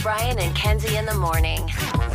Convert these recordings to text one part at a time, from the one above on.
Brian and Kenzie in the morning.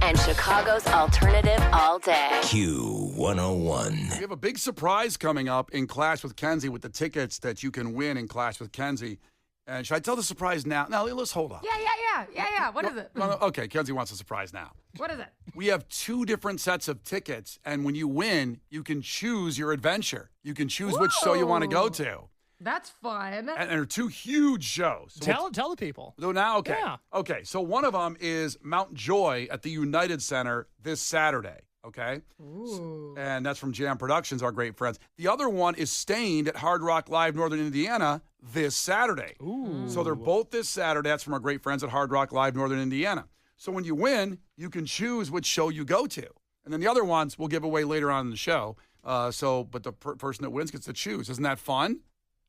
And Chicago's alternative all day. Q101. We have a big surprise coming up in Clash with Kenzie with the tickets that you can win in Clash with Kenzie. And should I tell the surprise now? No, let's hold on. Yeah. What is it? Okay, Kenzie wants a surprise now. What is it? We have 2 different sets of tickets, and when you win, you can choose your adventure. You can choose which show you want to go to. That's fun. And there are 2 huge shows. So Tell the people. So now, okay. Yeah. Okay, so one of them is Mount Joy at the United Center this Saturday, okay? Ooh. And that's from Jam Productions, our great friends. The other one is Stained at Hard Rock Live Northern Indiana this Saturday. Ooh. So they're both this Saturday. That's from our great friends at Hard Rock Live Northern Indiana. So when you win, you can choose which show you go to. And then the other ones we'll give away later on in the show. But the person that wins gets to choose. Isn't that fun?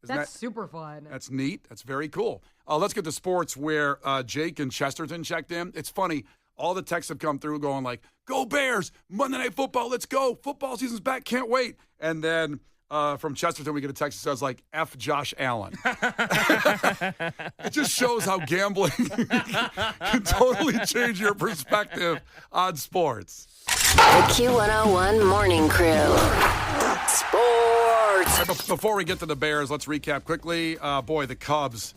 That's super fun. That's neat. That's very cool. Let's get to sports where Jake and Chesterton checked in. It's funny. All the texts have come through going like, go Bears, Monday Night Football, let's go. Football season's back, can't wait. And then from Chesterton, we get a text that says like, F Josh Allen. It just shows how gambling can totally change your perspective on sports. The Q101 Morning Crew. Sports. Before we get to the Bears, let's recap quickly. The Cubs,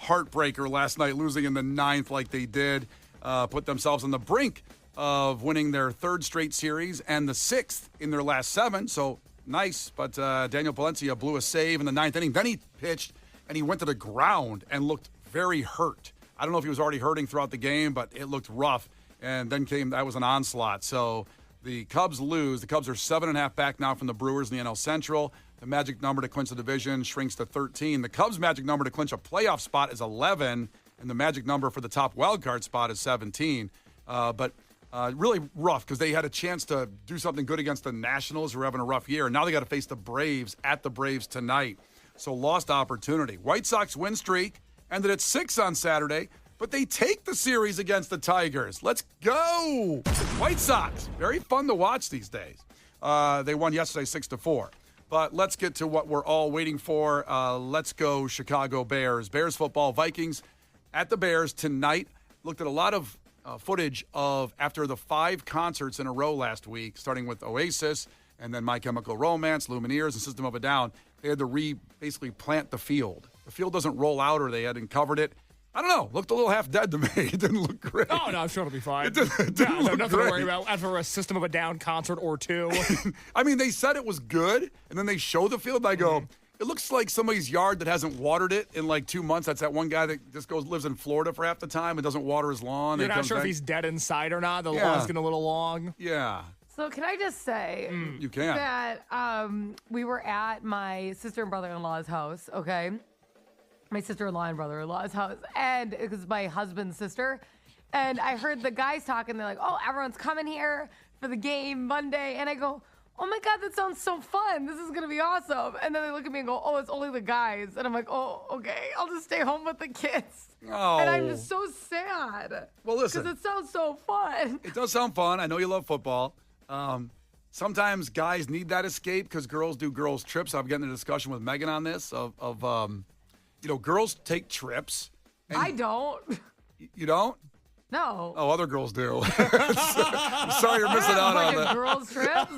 heartbreaker last night, losing in the 9th like they did. Put themselves on the brink of winning their 3rd straight series and the 6th in their last 7. So nice, but Daniel Valencia blew a save in the 9th inning. Then he pitched, and he went to the ground and looked very hurt. I don't know if he was already hurting throughout the game, but it looked rough. And then that was an onslaught. So the Cubs lose. The Cubs are 7.5 back now from the Brewers in the NL Central. The magic number to clinch the division shrinks to 13. The Cubs' magic number to clinch a playoff spot is 11, and the magic number for the top wildcard spot is 17. But really rough because they had a chance to do something good against the Nationals, who are having a rough year. And now they got to face the Braves at the Braves tonight. So lost opportunity. White Sox win streak ended at 6 on Saturday, but they take the series against the Tigers. Let's go! White Sox. Very fun to watch these days. They won yesterday 6-4. But let's get to what we're all waiting for. Let's go Chicago Bears. Bears football, Vikings at the Bears tonight. Looked at a lot of footage of after the 5 concerts in a row last week, starting with Oasis and then My Chemical Romance, Lumineers, and System of a Down. They had to basically plant the field. The field doesn't roll out, or they hadn't covered it. I don't know. Looked a little half dead to me. It didn't look great. Oh, no, I'm sure it'll be fine. It didn't look nothing great. to worry about after a System of a Down concert or 2. I mean, they said it was good, and then they show the field, and I go, it looks like somebody's yard that hasn't watered it in like 2 months. That's that one guy that just lives in Florida for half the time and doesn't water his lawn. You're not sure if he's dead inside or not. The lawn's getting a little long. Yeah. So can I just say You can. that we were at my sister and brother-in-law's house, okay? My sister-in-law and brother-in-law's house, and it was my husband's sister. And I heard the guys talking. They're like, oh, everyone's coming here for the game Monday. And I go, oh, my God, that sounds so fun. This is going to be awesome. And then they look at me and go, oh, it's only the guys. And I'm like, oh, okay, I'll just stay home with the kids. Oh. And I'm just so sad. Well, listen. Because it sounds so fun. It does sound fun. I know you love football. Sometimes guys need that escape because girls do girls' trips. I've gotten a discussion with Megan on this girls take trips. I don't. You don't? No. Oh, other girls do. I'm sorry you're missing out on that. Girls' trips? You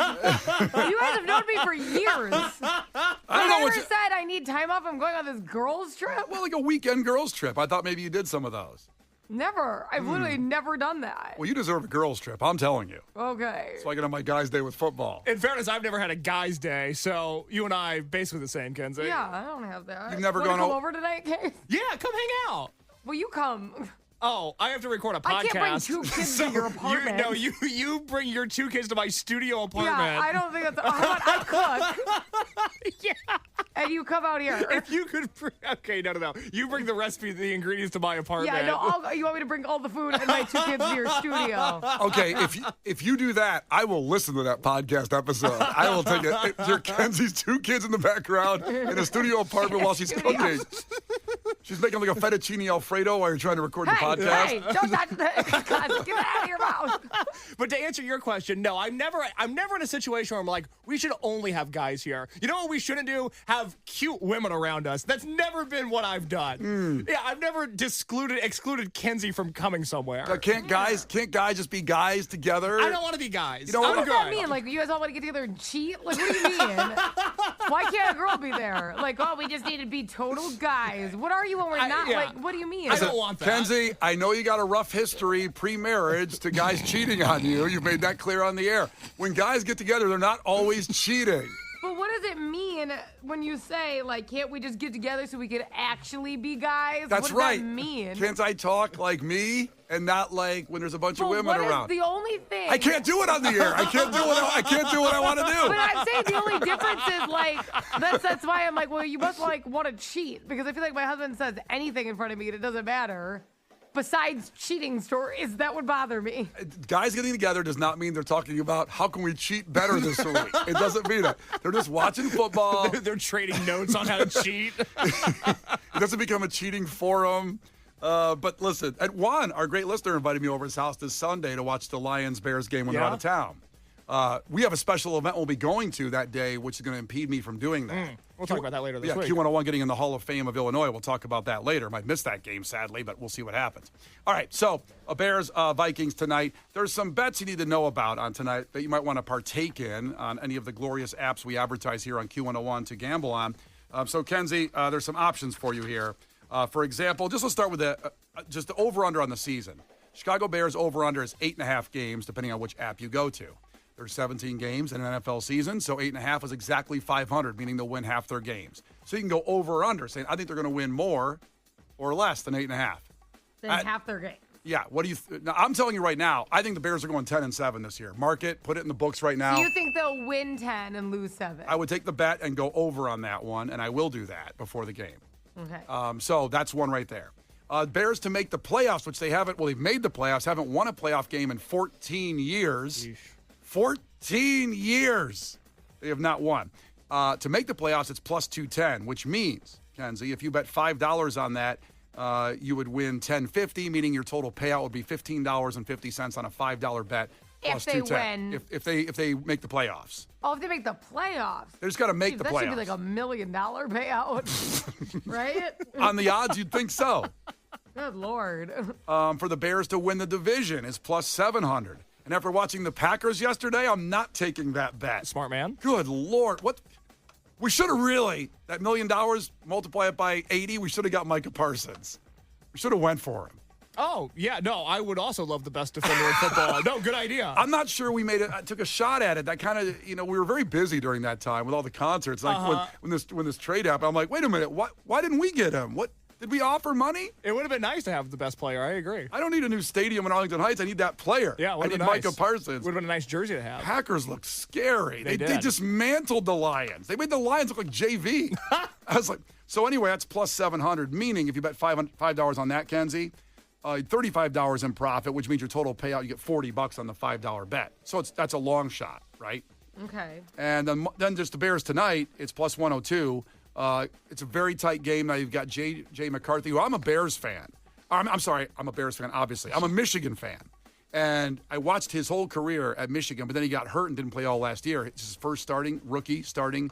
guys have known me for years. I don't know never said I need time off. I'm going on this girls' trip. Well, like a weekend girls' trip. I thought maybe you did some of those. Never. I've literally never done that. Well, you deserve a girls' trip. I'm telling you. Okay. So I can have my guys' day with football. In fairness, I've never had a guy's day, so you and I basically the same, Kenzie. Yeah, I don't have that. You've never Wanna gone come over tonight, Kate? Yeah, come hang out. Well, you come. Oh, I have to record a podcast. I can't bring 2 kids to your apartment. You bring your 2 kids to my studio apartment. Yeah, I don't think that's. I cook. Yeah. And you come out here. If you could okay, no. You bring the recipe, the ingredients to my apartment. Yeah, no, you want me to bring all the food and my 2 kids to your studio. Okay, if you do that, I will listen to that podcast episode. I will take it. Your Kenzie's 2 kids in the background in a studio apartment while she's cooking. She's making like a fettuccine Alfredo while you're trying to record the podcast. Hey, don't touch the God, get it out of your mouth. But to answer your question, no, I'm never in a situation where I'm like, we should only have guys here. You know what we shouldn't do? Have cute women around us. That's never been what I've done. Yeah, I've never excluded Kenzie from coming somewhere. Can't guys just be guys together? I don't want to be guys. You know What what? does that mean? Like, you guys all want to get together and cheat? Like, what do you mean? Why can't a girl be there? Like, oh, we just need to be total guys. What are you when we're not? yeah. Like, what do you mean? I don't want that. Kenzie, I know you got a rough history pre-marriage to guys cheating on you. You've made that clear on the air. When guys get together, they're not always cheating. But what does it mean when you say, like, can't we just get together so we could actually be guys? That's what does right. that mean? Can't I talk like me and not like when there's a bunch of But women what around? is the only thing? I can't do it on the air. I can't do what I want to do. But I'm saying the only difference is, like, that's why I'm like, well, you must, like, want to cheat. Because I feel like my husband says anything in front of me and it doesn't matter. Besides cheating stories, that would bother me. Guys getting together does not mean they're talking about how can we cheat better this week. It doesn't mean that. They're just watching football. They're trading notes on how to cheat. It doesn't become a cheating forum. But listen, Juan, our great listener, invited me over his house this Sunday to watch the Lions-Bears game when they're out of town. We have a special event we'll be going to that day, which is going to impede me from doing that. We'll talk about that later this week. Q101 getting in the Hall of Fame of Illinois. We'll talk about that later. Might miss that game, sadly, but we'll see what happens. All right, so Bears-Vikings tonight. There's some bets you need to know about on tonight that you might want to partake in on any of the glorious apps we advertise here on Q101 to gamble on. So, Kenzie, there's some options for you here. For example, let's start with just the over-under on the season. Chicago Bears over-under is 8.5 games, depending on which app you go to. There's 17 games in an NFL season, so 8.5 is exactly 500, meaning they'll win half their games. So you can go over or under, saying, I think they're going to win more or less than 8.5. Then half their game. Yeah, what do you now, I'm telling you right now, I think the Bears are going 10-7 this year. Mark it, put it in the books right now. So you think they'll win 10 and lose 7? I would take the bet and go over on that one, and I will do that before the game. Okay. So that's one right there. Bears to make the playoffs, which they haven't, well, they've made the playoffs, haven't won a playoff game in 14 years. Yeesh. 14 years they have not won. To make the playoffs, it's plus 210, which means, Kenzie, if you bet $5 on that, you would win $10.50, meaning your total payout would be $15.50 on a $5 bet. Plus if they 210. win. If they make the playoffs. Oh, if they make the playoffs. They just got to make the playoffs. That should be like $1 million payout, right? On the odds, you'd think so. Good Lord. For the Bears to win the division is plus 700. And after watching the Packers yesterday, I'm not taking that bet. Smart man. Good Lord. What? We should have really, that $1 million, multiply it by 80, we should have got Micah Parsons. We should have went for him. Oh, yeah. No, I would also love the best defender in football. No, good idea. I'm not sure we made it. I took a shot at it. That kind of, we were very busy during that time with all the concerts. Like when this trade happened, I'm like, wait a minute. Why didn't we get him? What? Did we offer money? It would have been nice to have the best player. I agree. I don't need a new stadium in Arlington Heights. I need that player. Yeah, I need Micah Parsons. Would have been a nice jersey to have. Packers look scary. They did. dismantled the Lions. They made the Lions look like JV. I was like, so anyway, that's plus 700, meaning if you bet $5 on that, Kenzie, $35 in profit, which means your total payout, you get $40 on the $5 bet. So that's a long shot, right? Okay. And then just the Bears tonight, it's plus 102. It's a very tight game. Now you've got J. McCarthy, who I'm a Bears fan. I'm sorry, I'm a Bears fan, obviously. I'm a Michigan fan. And I watched his whole career at Michigan, but then he got hurt and didn't play all last year. It's his first rookie starting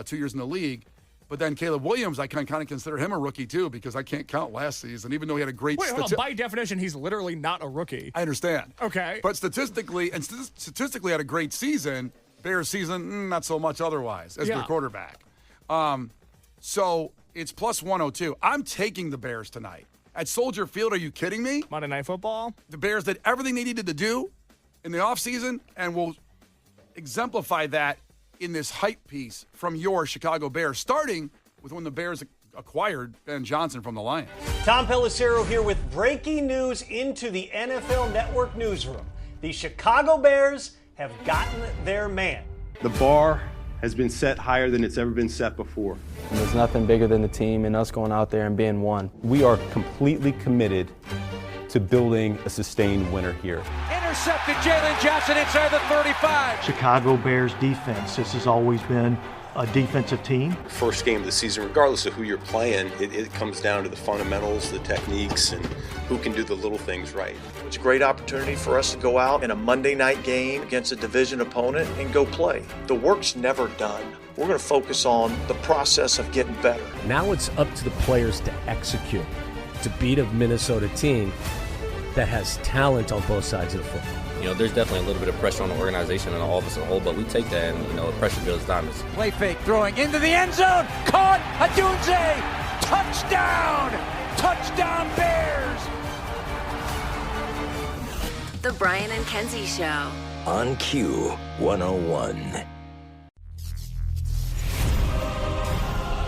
2 years in the league. But then Caleb Williams, I can kind of consider him a rookie too because I can't count last season, even though he had a great hold on. By definition, he's literally not a rookie. I understand. Okay. But statistically had a great season. Bears season, not so much otherwise as their quarterback. So it's plus 102. I'm taking the Bears tonight. At Soldier Field, are you kidding me? Monday Night Football. The Bears did everything they needed to do in the offseason, and will exemplify that in this hype piece from your Chicago Bears, starting with when the Bears acquired Ben Johnson from the Lions. Tom Pelissero here with breaking news into the NFL Network newsroom. The Chicago Bears have gotten their man. The bar has been set higher than it's ever been set before. And there's nothing bigger than the team and us going out there and being one. We are completely committed to building a sustained winner here. intercepted Jalen Johnson inside the 35. Chicago Bears defense. This has always been a defensive team. First game of the season, regardless of who you're playing, it comes down to the fundamentals, the techniques, and who can do the little things right. It's a great opportunity for us to go out in a Monday night game against a division opponent and go play. The work's never done. We're going to focus on the process of getting better. Now it's up to the players to execute, to beat a Minnesota team that has talent on both sides of the football. You know, there's definitely a little bit of pressure on the organization and all of us as a whole, but we take that and, you know, pressure builds diamonds. Play fake, throwing into the end zone. Caught. Adunze. Touchdown. Touchdown Bears. The Brian and Kenzie Show. On Q 101.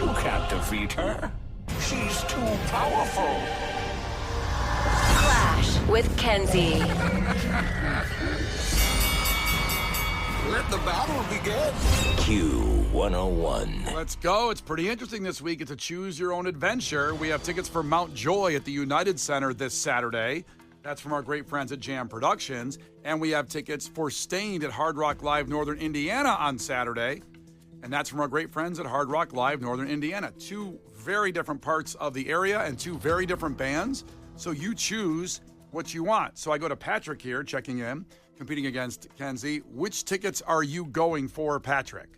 You can't defeat her. She's too powerful. Clash with Kenzie. Let the battle begin. Q 101. Let's go. It's pretty interesting this week. It's a choose your own adventure. We have tickets for Mount Joy at the United Center this Saturday. That's from our great friends at Jam Productions. And we have tickets for Stained at Hard Rock Live Northern Indiana on Saturday. And that's from our great friends at Hard Rock Live Northern Indiana. Two very different parts of the area and two very different bands. So you choose what you want. So I go to Patrick here, checking in, competing against Kenzie. Which tickets are you going for, Patrick?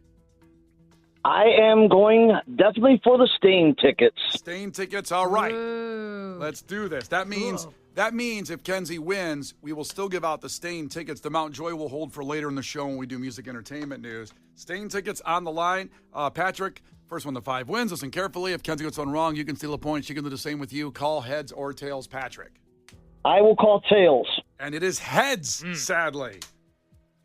I am going definitely for the Stain tickets. Stain tickets, all right. Ooh. Let's do this. That means if Kenzie wins, we will still give out the Stain tickets. The Mount Joy will hold for later in the show when we do music entertainment news. Stain tickets on the line. Patrick, first one to 5 wins. Listen carefully. If Kenzie gets one wrong, you can steal a point. She can do the same with you. Call heads or tails, Patrick. I will call tails. And it is heads, sadly.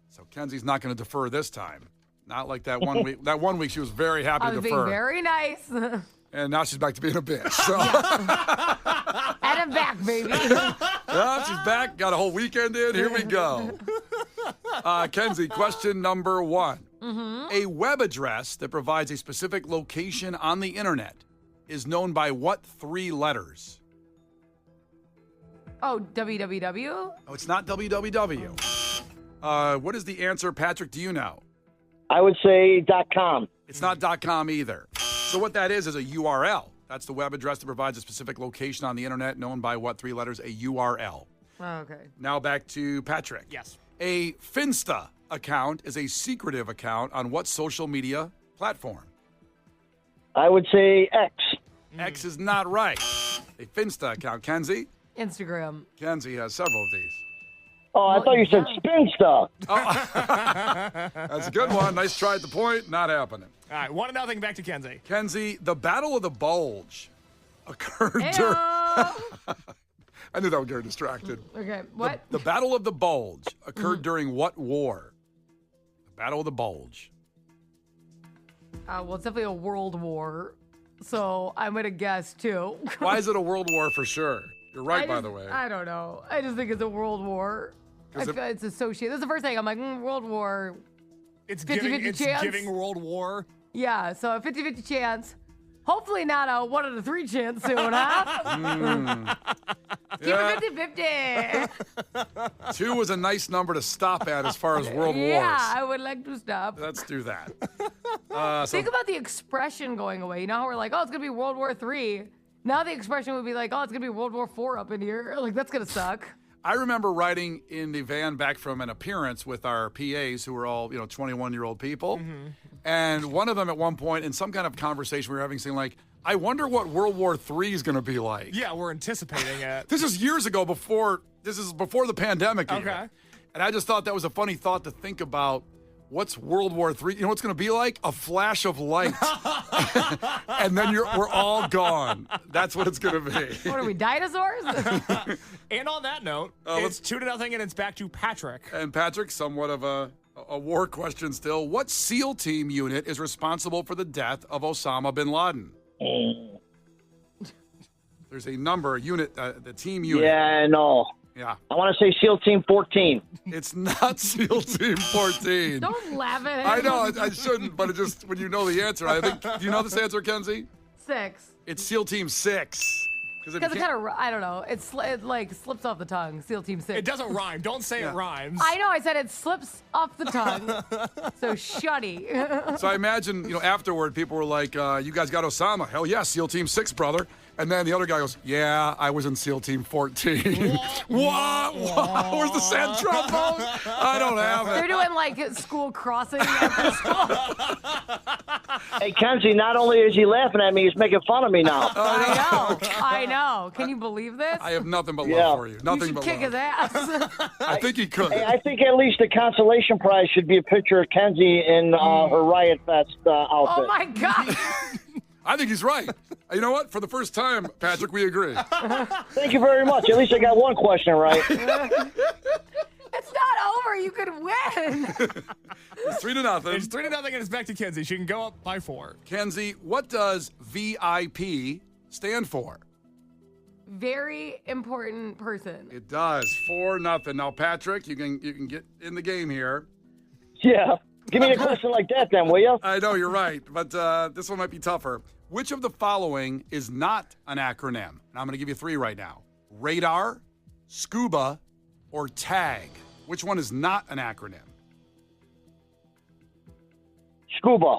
So Kenzie's not going to defer this time. Not like that 1 week. That 1 week she was very happy I to was defer. being very nice. And now she's back to being a bitch. So. And I'm back, baby. Yeah, she's back. Got a whole weekend in. Here we go. Kenzie, question number 1. Mm-hmm. A web address that provides a specific location on the internet is known by what 3 letters? Oh, www? Oh, it's not www. What is the answer, Patrick? Do you know? I would say .com. It's not .com either. So what that is a URL. That's the web address that provides a specific location on the internet known by what 3 letters? A URL. Oh, okay. Now back to Patrick. Yes. A Finsta account is a secretive account on what social media platform? I would say X. X is not right. A Finsta account. Kenzie? Instagram. Kenzie has several of these. Oh, I thought you said spin stuff. That's a good one. Nice try at the point. Not happening. All right, 1-0 back to Kenzie. Kenzie, the Battle of the Bulge occurred during... I knew that would get her distracted. Okay, what? The Battle of the Bulge occurred during what war? The Battle of the Bulge. Well, it's definitely a world war, so I'm going to guess, too. Why is it a world war for sure? You're right, by the way. I don't know. I just think it's a world war. I feel it's associated. That's the first thing. I'm like, World War. It's 50-50 chance. giving World War. Yeah, so a 50-50 chance. Hopefully not a 1 out of 3 chance soon, huh? Keep it 50-50. 2 was a nice number to stop at as far as world wars. Yeah, I would like to stop. Let's do that. Think about the expression going away. You know how we're like, oh, it's going to be World War III. Now the expression would be like, oh, it's going to be World War IV up in here. Like, that's going to suck. I remember riding in the van back from an appearance with our PAs who were all, 21-year-old people. Mm-hmm. And one of them at one point in some kind of conversation we were having saying like, I wonder what World War III is going to be like. Yeah, we're anticipating it. This is years ago before the pandemic. Okay. Even. And I just thought that was a funny thought to think about. What's World War III? You know what's going to be like? A flash of light. And then we're all gone. That's what it's going to be. What are we, dinosaurs? And on that note, it's 2-0 and it's back to Patrick. And Patrick, somewhat of a war question still. What SEAL team unit is responsible for the death of Osama bin Laden? There's a unit, the team unit. Yeah, no. Yeah. I want to say SEAL Team 14. It's not SEAL Team 14. Don't laugh at it. I know, I shouldn't, but it just, when you know the answer, I think, do you know this answer, Kenzie? 6. It's SEAL Team 6. Because it kind of, I don't know, it like slips off the tongue, SEAL Team 6. It doesn't rhyme. Don't say it rhymes. I know, I said it slips off the tongue. So shuddy. So I imagine, afterward, people were like, you guys got Osama. Hell yeah, SEAL Team 6, brother. And then the other guy goes, yeah, I was in SEAL Team 14. What? Where's the sad trombone? I don't have it. They're doing like school crossing after school. Hey, Kenzie, not only is he laughing at me, he's making fun of me now. I know. Can you believe this? I have nothing but love for you. Nothing you should but kick love. his ass. I think he could. Hey, I think at least the consolation prize should be a picture of Kenzie in her Riot Fest outfit. Oh, my God. I think he's right. You know what? For the first time, Patrick, we agree. Thank you very much. At least I got one question right. It's not over. You could win. It's 3-0. It's 3-0, and it's back to Kenzie. She can go up by 4. Kenzie, what does VIP stand for? Very important person. It does. 4-0. Now, Patrick, you can get in the game here. Yeah. Give me a question like that then, will you? I know, you're right, but this one might be tougher. Which of the following is not an acronym? And I'm going to give you 3 right now. Radar, scuba, or tag. Which one is not an acronym? Scuba.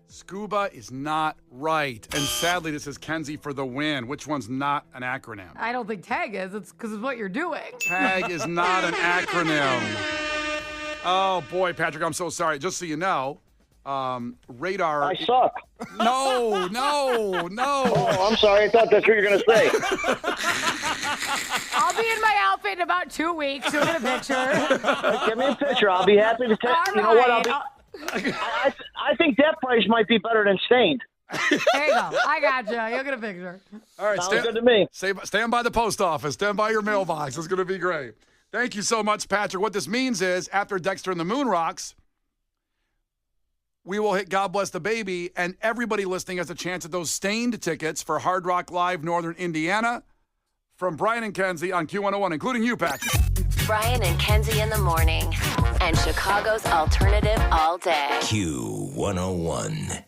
Scuba is not right. And sadly, this is Kenzie for the win. Which one's not an acronym? I don't think tag is. It's because of what you're doing. Tag is not an acronym. Oh, boy, Patrick, I'm so sorry. Just so you know, radar. I suck. No. Oh, I'm sorry. I thought that's what you were going to say. I'll be in my outfit in about 2 weeks. You'll get a picture. Give me a picture. I'll be happy to take. All You know what? right. I think that price mimight be better than stained. There you go. I got you. You'll get a picture. All right, Sounds good to me. Stand by the post office. Stand by your mailbox. It's going to be great. Thank you so much, Patrick. What this means is, after Dexter and the Moon Rocks, we will hit God Bless the Baby, and everybody listening has a chance at those Stained tickets for Hard Rock Live Northern Indiana from Brian and Kenzie on Q101, including you, Patrick. Brian and Kenzie in the morning, and Chicago's alternative all day. Q101.